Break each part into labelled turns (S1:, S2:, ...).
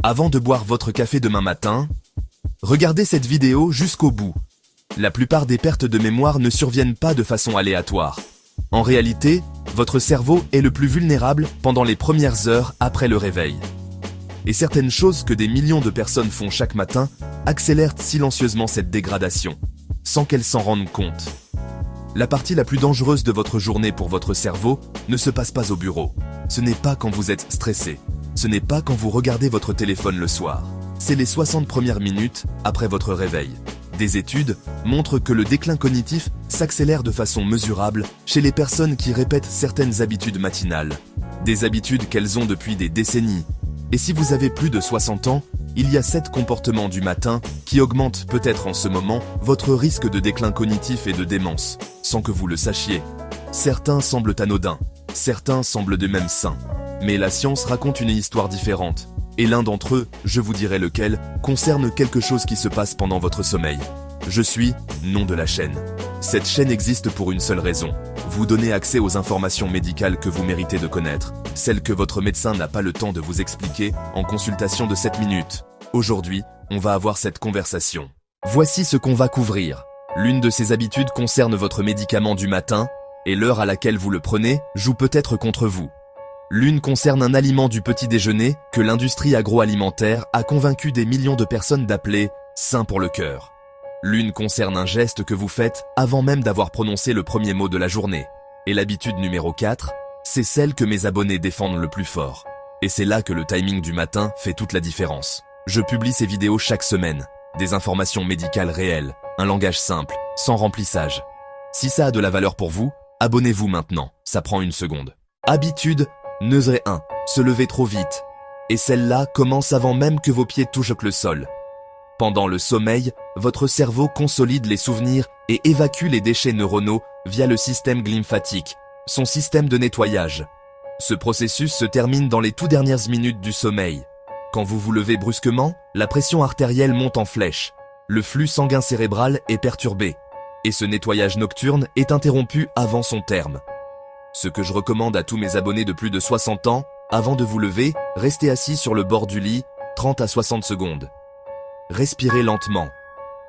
S1: Avant de boire votre café demain matin, regardez cette vidéo jusqu'au bout. La plupart des pertes de mémoire ne surviennent pas de façon aléatoire. En réalité, votre cerveau est le plus vulnérable pendant les premières heures après le réveil. Et certaines choses que des millions de personnes font chaque matin accélèrent silencieusement cette dégradation, sans qu'elles s'en rendent compte. La partie la plus dangereuse de votre journée pour votre cerveau ne se passe pas au bureau. Ce n'est pas quand vous êtes stressé. Ce n'est pas quand vous regardez votre téléphone le soir. C'est les 60 premières minutes après votre réveil. Des études montrent que le déclin cognitif s'accélère de façon mesurable chez les personnes qui répètent certaines habitudes matinales. Des habitudes qu'elles ont depuis des décennies. Et si vous avez plus de 60 ans, il y a 7 comportements du matin qui augmentent peut-être en ce moment votre risque de déclin cognitif et de démence, sans que vous le sachiez. Certains semblent anodins, certains semblent de même sains. Mais la science raconte une histoire différente. Et l'un d'entre eux, je vous dirai lequel, concerne quelque chose qui se passe pendant votre sommeil. Je suis nom de la chaîne. Cette chaîne existe pour une seule raison. Vous donner accès aux informations médicales que vous méritez de connaître, celles que votre médecin n'a pas le temps de vous expliquer en consultation de 7 minutes. Aujourd'hui, on va avoir cette conversation. Voici ce qu'on va couvrir. L'une de ces habitudes concerne votre médicament du matin, et l'heure à laquelle vous le prenez joue peut-être contre vous. L'une concerne un aliment du petit déjeuner que l'industrie agroalimentaire a convaincu des millions de personnes d'appeler « sain pour le cœur ». L'une concerne un geste que vous faites avant même d'avoir prononcé le premier mot de la journée. Et l'habitude numéro 4, c'est celle que mes abonnés défendent le plus fort. Et c'est là que le timing du matin fait toute la différence. Je publie ces vidéos chaque semaine. Des informations médicales réelles, un langage simple, sans remplissage. Si ça a de la valeur pour vous, abonnez-vous maintenant, ça prend une seconde. Habitude Neuze 1. Se lever trop vite. Et celle-là commence avant même que vos pieds touchent le sol. Pendant le sommeil, votre cerveau consolide les souvenirs et évacue les déchets neuronaux via le système lymphatique, son système de nettoyage. Ce processus se termine dans les toutes dernières minutes du sommeil. Quand vous vous levez brusquement, la pression artérielle monte en flèche. Le flux sanguin cérébral est perturbé. Et ce nettoyage nocturne est interrompu avant son terme. Ce que je recommande à tous mes abonnés de plus de 60 ans, avant de vous lever, restez assis sur le bord du lit, 30 à 60 secondes. Respirez lentement.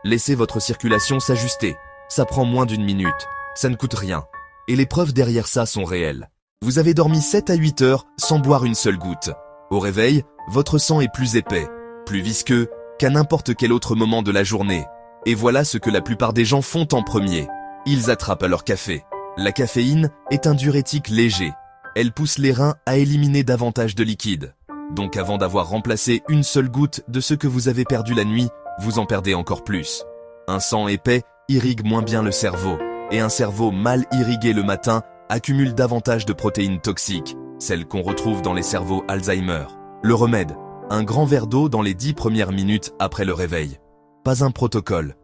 S1: Laissez votre circulation s'ajuster. Ça prend moins d'une minute. Ça ne coûte rien. Et les preuves derrière ça sont réelles. Vous avez dormi 7 à 8 heures sans boire une seule goutte. Au réveil, votre sang est plus épais, plus visqueux qu'à n'importe quel autre moment de la journée. Et voilà ce que la plupart des gens font en premier. Ils attrapent à leur café. La caféine est un diurétique léger. Elle pousse les reins à éliminer davantage de liquide. Donc avant d'avoir remplacé une seule goutte de ce que vous avez perdu la nuit, vous en perdez encore plus. Un sang épais irrigue moins bien le cerveau, et un cerveau mal irrigué le matin accumule davantage de protéines toxiques, celles qu'on retrouve dans les cerveaux Alzheimer. Le remède, un grand verre d'eau dans les 10 premières minutes après le réveil. Pas un protocole,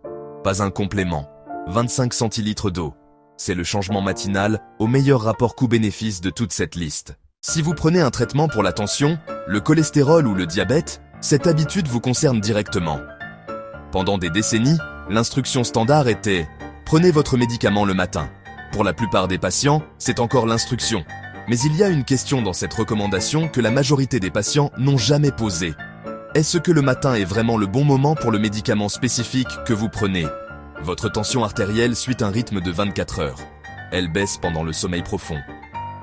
S1: pas un complément, 25 centilitres d'eau. C'est le changement matinal au meilleur rapport coût-bénéfice de toute cette liste. Si vous prenez un traitement pour la tension, le cholestérol ou le diabète, cette habitude vous concerne directement. Pendant des décennies, l'instruction standard était « Prenez votre médicament le matin ». Pour la plupart des patients, c'est encore l'instruction. Mais il y a une question dans cette recommandation que la majorité des patients n'ont jamais posée. Est-ce que le matin est vraiment le bon moment pour le médicament spécifique que vous prenez ? Votre tension artérielle suit un rythme de 24 heures. Elle baisse pendant le sommeil profond.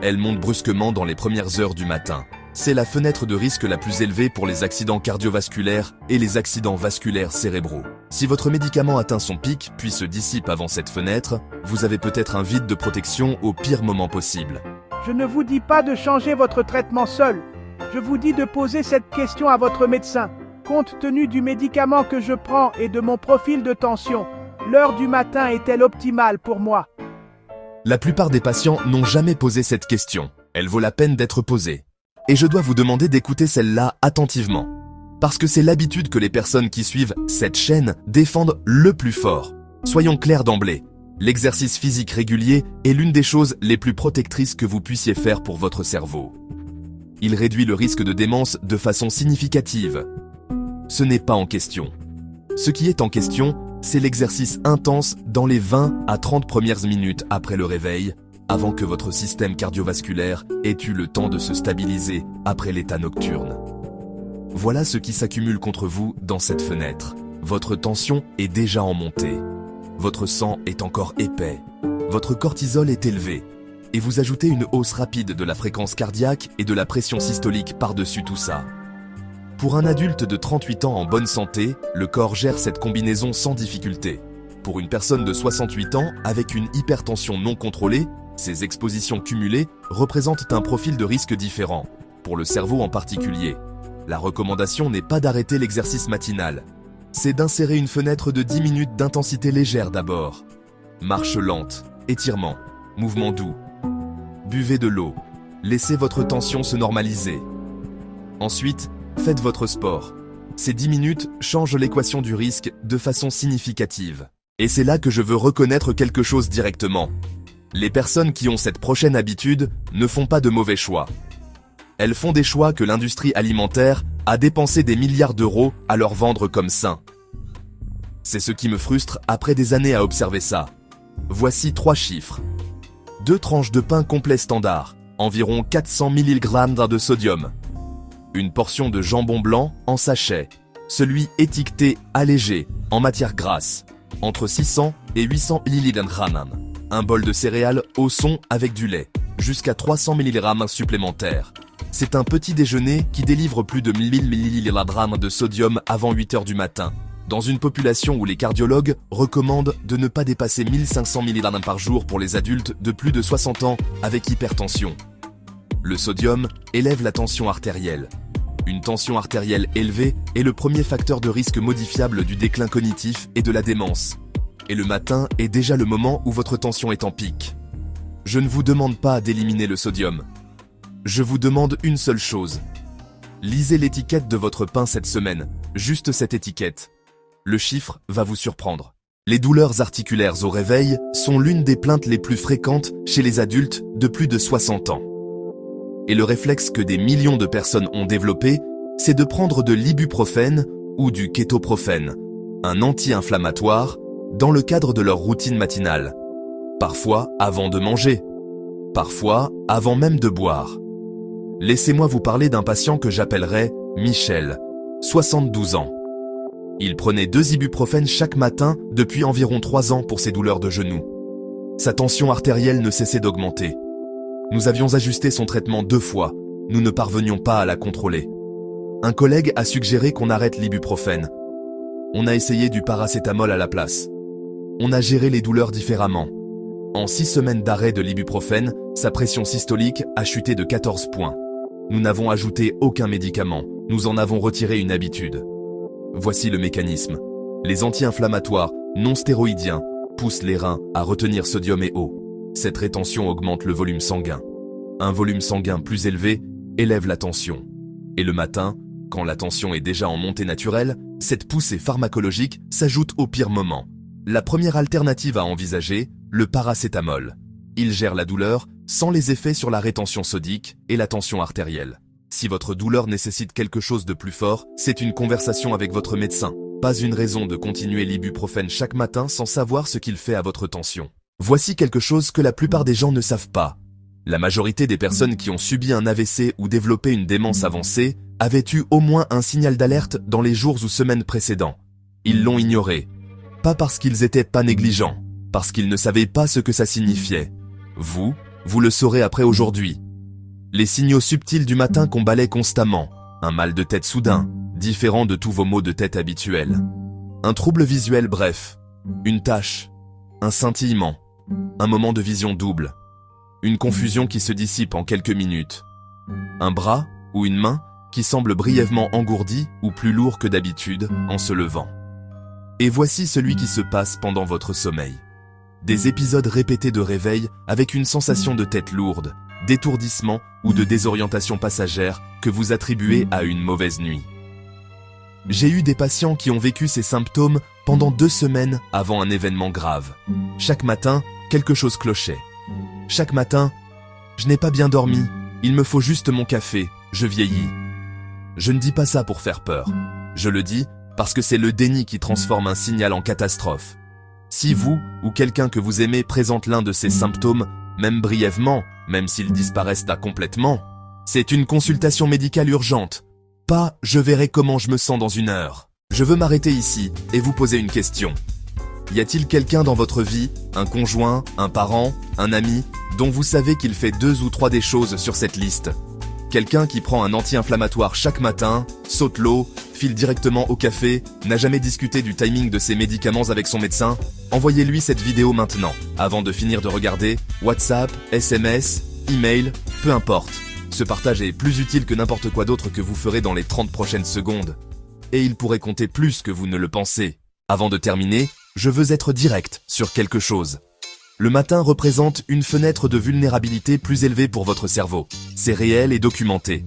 S1: Elle monte brusquement dans les premières heures du matin. C'est la fenêtre de risque la plus élevée pour les accidents cardiovasculaires et les accidents vasculaires cérébraux. Si votre médicament atteint son pic puis se dissipe avant cette fenêtre, vous avez peut-être un vide de protection au pire moment possible.
S2: Je ne vous dis pas de changer votre traitement seul. Je vous dis de poser cette question à votre médecin. Compte tenu du médicament que je prends et de mon profil de tension, l'heure du matin est-elle optimale pour moi ?
S1: La plupart des patients n'ont jamais posé cette question. Elle vaut la peine d'être posée. Et je dois vous demander d'écouter celle-là attentivement. Parce que c'est l'habitude que les personnes qui suivent cette chaîne défendent le plus fort. Soyons clairs d'emblée. L'exercice physique régulier est l'une des choses les plus protectrices que vous puissiez faire pour votre cerveau. Il réduit le risque de démence de façon significative. Ce n'est pas en question. Ce qui est en question, c'est l'exercice intense dans les 20 à 30 premières minutes après le réveil, avant que votre système cardiovasculaire ait eu le temps de se stabiliser après l'état nocturne. Voilà ce qui s'accumule contre vous dans cette fenêtre. Votre tension est déjà en montée. Votre sang est encore épais. Votre cortisol est élevé. Et vous ajoutez une hausse rapide de la fréquence cardiaque et de la pression systolique par-dessus tout ça. Pour un adulte de 38 ans en bonne santé, le corps gère cette combinaison sans difficulté. Pour une personne de 68 ans avec une hypertension non contrôlée, ces expositions cumulées représentent un profil de risque différent, pour le cerveau en particulier. La recommandation n'est pas d'arrêter l'exercice matinal. C'est d'insérer une fenêtre de 10 minutes d'intensité légère d'abord. Marche lente, étirement, mouvement doux. Buvez de l'eau. Laissez votre tension se normaliser. Ensuite, faites votre sport. Ces 10 minutes changent l'équation du risque de façon significative. Et c'est là que je veux reconnaître quelque chose directement. Les personnes qui ont cette prochaine habitude ne font pas de mauvais choix. Elles font des choix que l'industrie alimentaire a dépensé des milliards d'euros à leur vendre comme sains. C'est ce qui me frustre après des années à observer ça. Voici 3 chiffres. 2 tranches de pain complet standard, environ 400 mg de sodium. Une portion de jambon blanc en sachet, celui étiqueté allégé, en matière grasse, entre 600 et 800 mg. Un bol de céréales au son avec du lait, jusqu'à 300 mg supplémentaires. C'est un petit déjeuner qui délivre plus de 1000 mg de sodium avant 8 h du matin, dans une population où les cardiologues recommandent de ne pas dépasser 1500 mg par jour pour les adultes de plus de 60 ans avec hypertension. Le sodium élève la tension artérielle. Une tension artérielle élevée est le premier facteur de risque modifiable du déclin cognitif et de la démence. Et le matin est déjà le moment où votre tension est en pic. Je ne vous demande pas d'éliminer le sodium. Je vous demande une seule chose. Lisez l'étiquette de votre pain cette semaine, juste cette étiquette. Le chiffre va vous surprendre. Les douleurs articulaires au réveil sont l'une des plaintes les plus fréquentes chez les adultes de plus de 60 ans. Et le réflexe que des millions de personnes ont développé, c'est de prendre de l'ibuprofène ou du kétoprophène, un anti-inflammatoire, dans le cadre de leur routine matinale. Parfois avant de manger, parfois avant même de boire. Laissez-moi vous parler d'un patient que j'appellerai Michel, 72 ans. Il prenait 2 ibuprofènes chaque matin depuis environ 3 ans pour ses douleurs de genoux. Sa tension artérielle ne cessait d'augmenter. Nous avions ajusté son traitement 2 fois, nous ne parvenions pas à la contrôler. Un collègue a suggéré qu'on arrête l'ibuprofène. On a essayé du paracétamol à la place. On a géré les douleurs différemment. En 6 semaines d'arrêt de l'ibuprofène, sa pression systolique a chuté de 14 points. Nous n'avons ajouté aucun médicament, nous en avons retiré une habitude. Voici le mécanisme. Les anti-inflammatoires non stéroïdiens poussent les reins à retenir sodium et eau. Cette rétention augmente le volume sanguin. Un volume sanguin plus élevé élève la tension. Et le matin, quand la tension est déjà en montée naturelle, cette poussée pharmacologique s'ajoute au pire moment. La première alternative à envisager, le paracétamol. Il gère la douleur sans les effets sur la rétention sodique et la tension artérielle. Si votre douleur nécessite quelque chose de plus fort, c'est une conversation avec votre médecin. Pas une raison de continuer l'ibuprofène chaque matin sans savoir ce qu'il fait à votre tension. Voici quelque chose que la plupart des gens ne savent pas. La majorité des personnes qui ont subi un AVC ou développé une démence avancée avaient eu au moins un signal d'alerte dans les jours ou semaines précédents. Ils l'ont ignoré. Pas parce qu'ils étaient pas négligents, parce qu'ils ne savaient pas ce que ça signifiait. Vous le saurez après aujourd'hui. Les signaux subtils du matin qu'on balaie constamment, un mal de tête soudain, différent de tous vos maux de tête habituels. Un trouble visuel bref, une tache, un scintillement, un moment de vision double, une confusion qui se dissipe en quelques minutes, un bras ou une main qui semble brièvement engourdi ou plus lourd que d'habitude en se levant. Et voici celui qui se passe pendant votre sommeil. Des épisodes répétés de réveil avec une sensation de tête lourde, d'étourdissement ou de désorientation passagère que vous attribuez à une mauvaise nuit. J'ai eu des patients qui ont vécu ces symptômes pendant 2 semaines avant un événement grave. Chaque matin, quelque chose clochait. Chaque matin, je n'ai pas bien dormi, il me faut juste mon café, je vieillis. Je ne dis pas ça pour faire peur. Je le dis parce que c'est le déni qui transforme un signal en catastrophe. Si vous ou quelqu'un que vous aimez présente l'un de ces symptômes, même brièvement, même s'ils disparaissent là complètement, c'est une consultation médicale urgente. Pas « je verrai comment je me sens dans une heure ». Je veux m'arrêter ici et vous poser une question. Y a-t-il quelqu'un dans votre vie, un conjoint, un parent, un ami, dont vous savez qu'il fait 2 ou 3 des choses sur cette liste? Quelqu'un qui prend un anti-inflammatoire chaque matin, saute l'eau, file directement au café, n'a jamais discuté du timing de ses médicaments avec son médecin? Envoyez-lui cette vidéo maintenant, avant de finir de regarder, WhatsApp, SMS, email, peu importe. Ce partage est plus utile que n'importe quoi d'autre que vous ferez dans les 30 prochaines secondes. Et il pourrait compter plus que vous ne le pensez. Avant de terminer, je veux être direct sur quelque chose. Le matin représente une fenêtre de vulnérabilité plus élevée pour votre cerveau. C'est réel et documenté.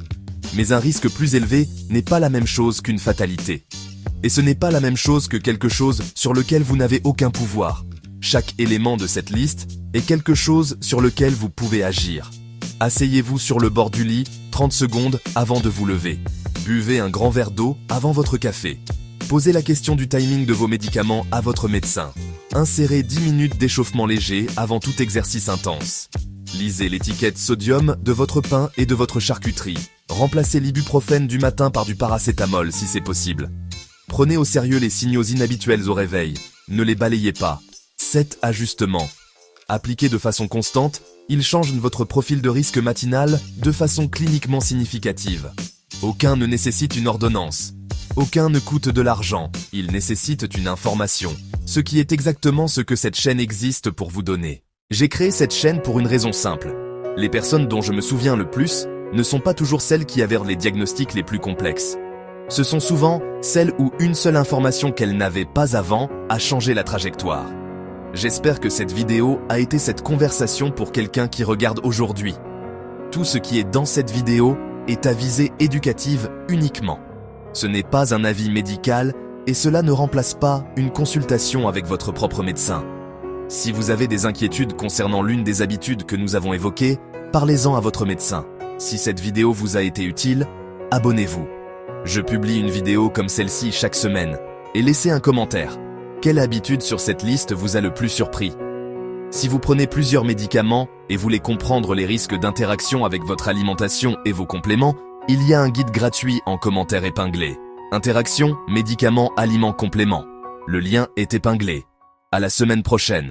S1: Mais un risque plus élevé n'est pas la même chose qu'une fatalité. Et ce n'est pas la même chose que quelque chose sur lequel vous n'avez aucun pouvoir. Chaque élément de cette liste est quelque chose sur lequel vous pouvez agir. Asseyez-vous sur le bord du lit 30 secondes avant de vous lever. Buvez un grand verre d'eau avant votre café. Posez la question du timing de vos médicaments à votre médecin. Insérez 10 minutes d'échauffement léger avant tout exercice intense. Lisez l'étiquette sodium de votre pain et de votre charcuterie. Remplacez l'ibuprofène du matin par du paracétamol si c'est possible. Prenez au sérieux les signaux inhabituels au réveil. Ne les balayez pas. 7 ajustements. Appliqués de façon constante, ils changent votre profil de risque matinal de façon cliniquement significative. Aucun ne nécessite une ordonnance. Aucun ne coûte de l'argent. Ils nécessitent une information. Ce qui est exactement ce que cette chaîne existe pour vous donner. J'ai créé cette chaîne pour une raison simple. Les personnes dont je me souviens le plus ne sont pas toujours celles qui avaient les diagnostics les plus complexes. Ce sont souvent celles où une seule information qu'elles n'avaient pas avant a changé la trajectoire. J'espère que cette vidéo a été cette conversation pour quelqu'un qui regarde aujourd'hui. Tout ce qui est dans cette vidéo est à visée éducative uniquement. Ce n'est pas un avis médical et cela ne remplace pas une consultation avec votre propre médecin. Si vous avez des inquiétudes concernant l'une des habitudes que nous avons évoquées, parlez-en à votre médecin. Si cette vidéo vous a été utile, abonnez-vous. Je publie une vidéo comme celle-ci chaque semaine. Et laissez un commentaire. Quelle habitude sur cette liste vous a le plus surpris? Si vous prenez plusieurs médicaments et voulez comprendre les risques d'interaction avec votre alimentation et vos compléments, il y a un guide gratuit en commentaire épinglé. Interaction, médicaments, aliments, compléments. Le lien est épinglé. À la semaine prochaine.